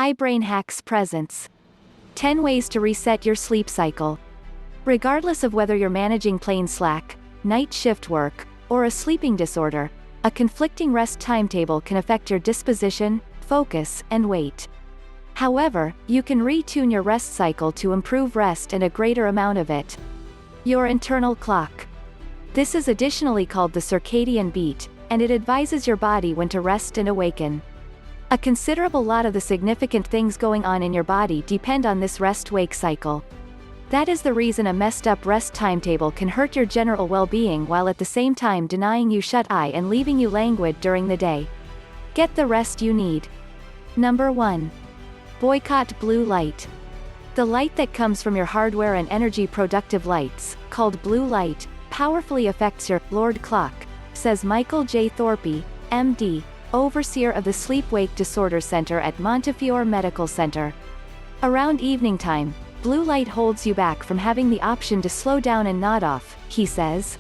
Cycle-iBRAINHACKS presents 10 ways to reset your sleep cycle. Regardless of whether you're managing plain slack, night shift work, or a sleeping disorder, a conflicting rest timetable can affect your disposition, focus, and weight. However, you can retune your rest cycle to improve rest and a greater amount of it. Your internal clock. This is additionally called the circadian beat, and it advises your body when to rest and awaken. A considerable lot of the significant things going on in your body depend on this rest-wake cycle. That is the reason a messed-up rest timetable can hurt your general well-being while at the same time denying you shut-eye and leaving you languid during the day. Get the rest you need. Number 1. Boycott blue light. The light that comes from your hardware and energy-productive lights, called blue light, powerfully affects your Lord clock, says Michael J. Thorpe, MD, overseer of the Sleep-Wake Disorder Center at Montefiore Medical Center. Around evening time, blue light holds you back from having the option to slow down and nod off, he says.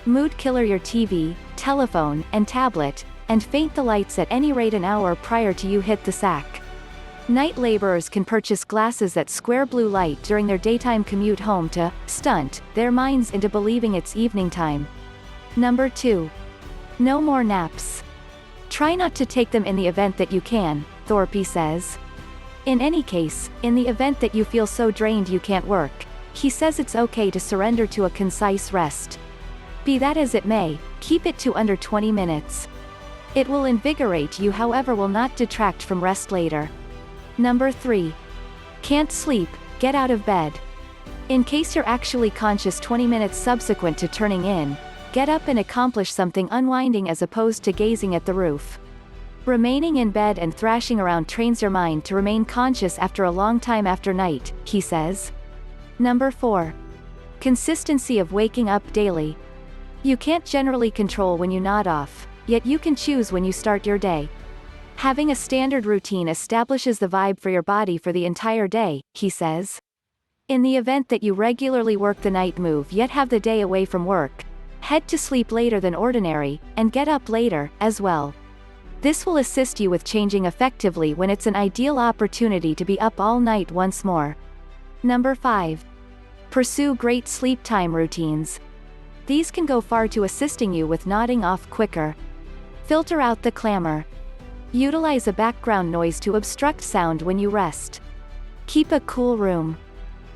Mood killer your TV, telephone, and tablet, and faint the lights at any rate an hour prior to you hit the sack. Night laborers can purchase glasses that square blue light during their daytime commute home to stunt their minds into believing it's evening time. Number 2. No more naps. Try not to take them in the event that you can, Thorpe says. In any case, in the event that you feel so drained you can't work, he says it's okay to surrender to a concise rest. Be that as it may, keep it to under 20 minutes. It will invigorate you, however will not detract from rest later. Number 3. Can't sleep, get out of bed. In case you're actually conscious 20 minutes subsequent to turning in, get up and accomplish something unwinding as opposed to gazing at the roof. Remaining in bed and thrashing around trains your mind to remain conscious after a long time after night, he says. Number 4. Consistency of waking up daily. You can't generally control when you nod off, yet you can choose when you start your day. Having a standard routine establishes the vibe for your body for the entire day, he says. In the event that you regularly work the night move yet have the day away from work, head to sleep later than ordinary, and get up later, as well. This will assist you with changing effectively when it's an ideal opportunity to be up all night once more. Number 5. Pursue great sleep time routines. These can go far to assisting you with nodding off quicker. Filter out the clamor. Utilize a background noise to obstruct sound when you rest. Keep a cool room.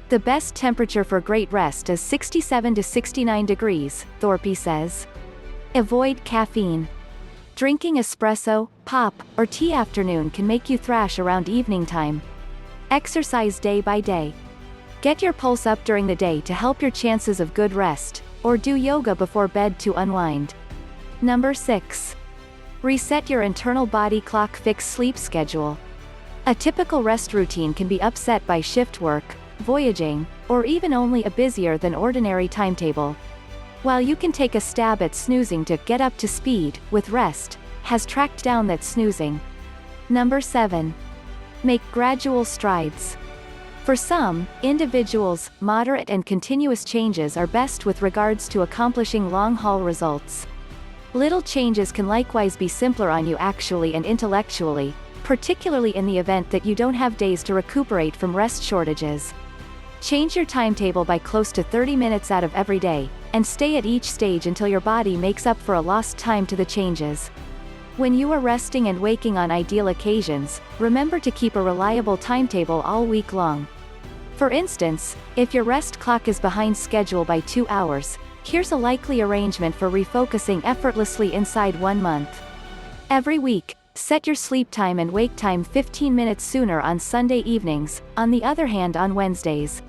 The best temperature for great rest is 67 to 69 degrees, Thorpe says. Avoid caffeine. Drinking espresso, pop, or tea afternoon can make you thrash around evening time. Exercise day by day. Get your pulse up during the day to help your chances of good rest, or do yoga before bed to unwind. Number 6. Reset your internal body clock. Fix sleep schedule. A typical rest routine can be upset by shift work, voyaging, or even only a busier than ordinary timetable. While you can take a stab at snoozing to get up to speed with rest, has tracked down that snoozing. Number 7. Make gradual strides. For some individuals, moderate and continuous changes are best with regards to accomplishing long-haul results. Little changes can likewise be simpler on you actually and intellectually, particularly in the event that you don't have days to recuperate from rest shortages. Change your timetable by close to 30 minutes out of every day, and stay at each stage until your body makes up for a lost time to the changes. When you are resting and waking on ideal occasions, remember to keep a reliable timetable all week long. For instance, if your rest clock is behind schedule by 2 hours, here's a likely arrangement for refocusing effortlessly inside 1 month. Every week, set your sleep time and wake time 15 minutes sooner on Sunday evenings, on the other hand on Wednesdays.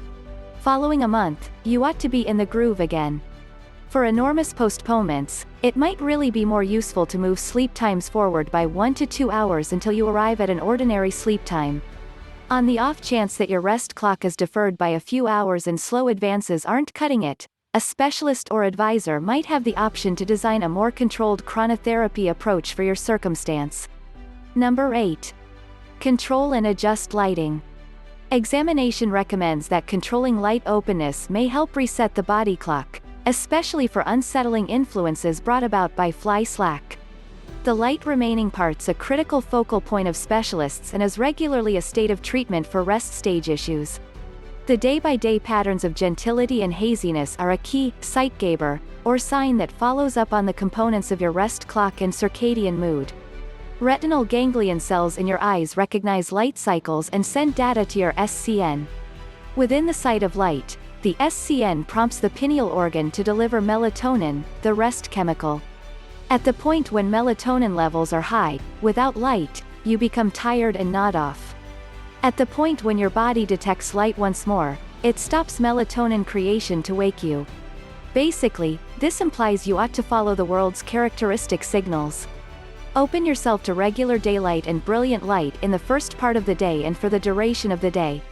Following a month, you ought to be in the groove again. For enormous postponements, it might really be more useful to move sleep times forward by 1 to 2 hours until you arrive at an ordinary sleep time. On the off chance that your rest clock is deferred by a few hours and slow advances aren't cutting it, a specialist or advisor might have the option to design a more controlled chronotherapy approach for your circumstance. Number 8. Control and adjust lighting. Examination recommends that controlling light openness may help reset the body clock, especially for unsettling influences brought about by fly slack. The light remaining parts a critical focal point of specialists and is regularly a state of treatment for rest stage issues. The day-by-day patterns of gentility and haziness are a key Zeitgeber, or sign that follows up on the components of your rest clock and circadian mood. Retinal ganglion cells in your eyes recognize light cycles and send data to your SCN. Within the sight of light, the SCN prompts the pineal organ to deliver melatonin, the rest chemical. At the point when melatonin levels are high, without light, you become tired and nod off. At the point when your body detects light once more, it stops melatonin creation to wake you. Basically, this implies you ought to follow the world's characteristic signals. Open yourself to regular daylight and brilliant light in the first part of the day and for the duration of the day.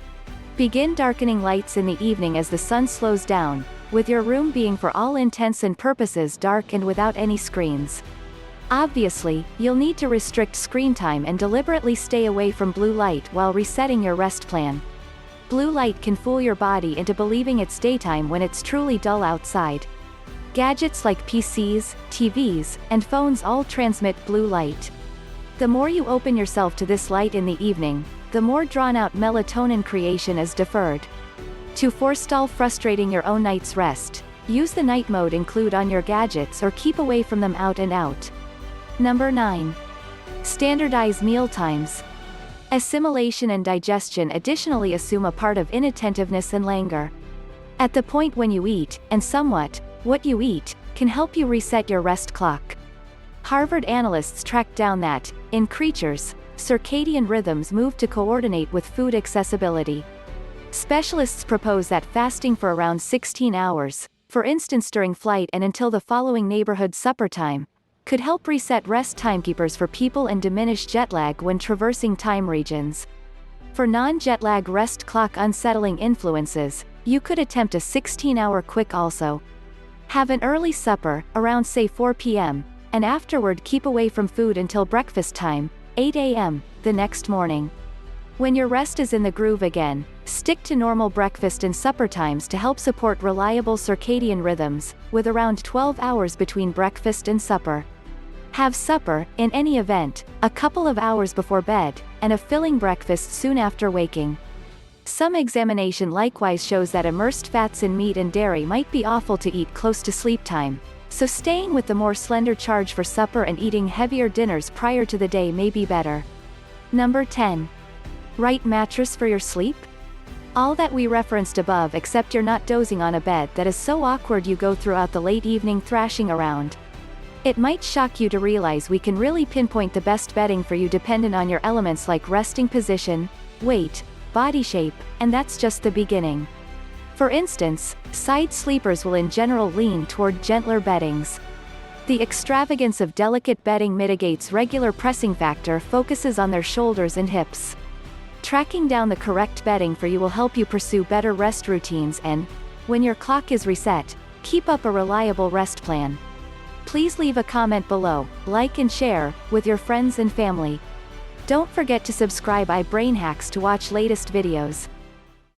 Begin darkening lights in the evening as the sun slows down, with your room being for all intents and purposes dark and without any screens. Obviously, you'll need to restrict screen time and deliberately stay away from blue light while resetting your rest plan. Blue light can fool your body into believing it's daytime when it's truly dull outside. Gadgets like PCs, TVs, and phones all transmit blue light. The more you open yourself to this light in the evening, the more drawn-out melatonin creation is deferred. To forestall frustrating your own night's rest, use the night mode include on your gadgets or keep away from them out and out. Number 9. Standardize meal times. Assimilation and digestion additionally assume a part of inattentiveness and languor. At the point when you eat, and somewhat, what you eat, can help you reset your rest clock. Harvard analysts tracked down that, in creatures, circadian rhythms move to coordinate with food accessibility. Specialists propose that fasting for around 16 hours, for instance during flight and until the following neighborhood supper time, could help reset rest timekeepers for people and diminish jet lag when traversing time regions. For non-jet lag rest clock unsettling influences, you could attempt a 16-hour quick also. Have an early supper, around say 4 p.m., and afterward keep away from food until breakfast time, 8 a.m., the next morning. When your rest is in the groove again, stick to normal breakfast and supper times to help support reliable circadian rhythms, with around 12 hours between breakfast and supper. Have supper, in any event, a couple of hours before bed, and a filling breakfast soon after waking. Some examination likewise shows that immersed fats in meat and dairy might be awful to eat close to sleep time, so staying with the more slender charge for supper and eating heavier dinners prior to the day may be better. Number 10. Right mattress for your sleep? All that we referenced above except you're not dozing on a bed that is so awkward you go throughout the late evening thrashing around. It might shock you to realize we can really pinpoint the best bedding for you dependent on your elements like resting position, weight, body shape, and that's just the beginning. For instance, side sleepers will in general lean toward gentler beddings. The extravagance of delicate bedding mitigates regular pressing factor focuses on their shoulders and hips. Tracking down the correct bedding for you will help you pursue better rest routines and, when your clock is reset, keep up a reliable rest plan. Please leave a comment below, like and share, with your friends and family. Don't forget to subscribe iBrainHacks to watch latest videos.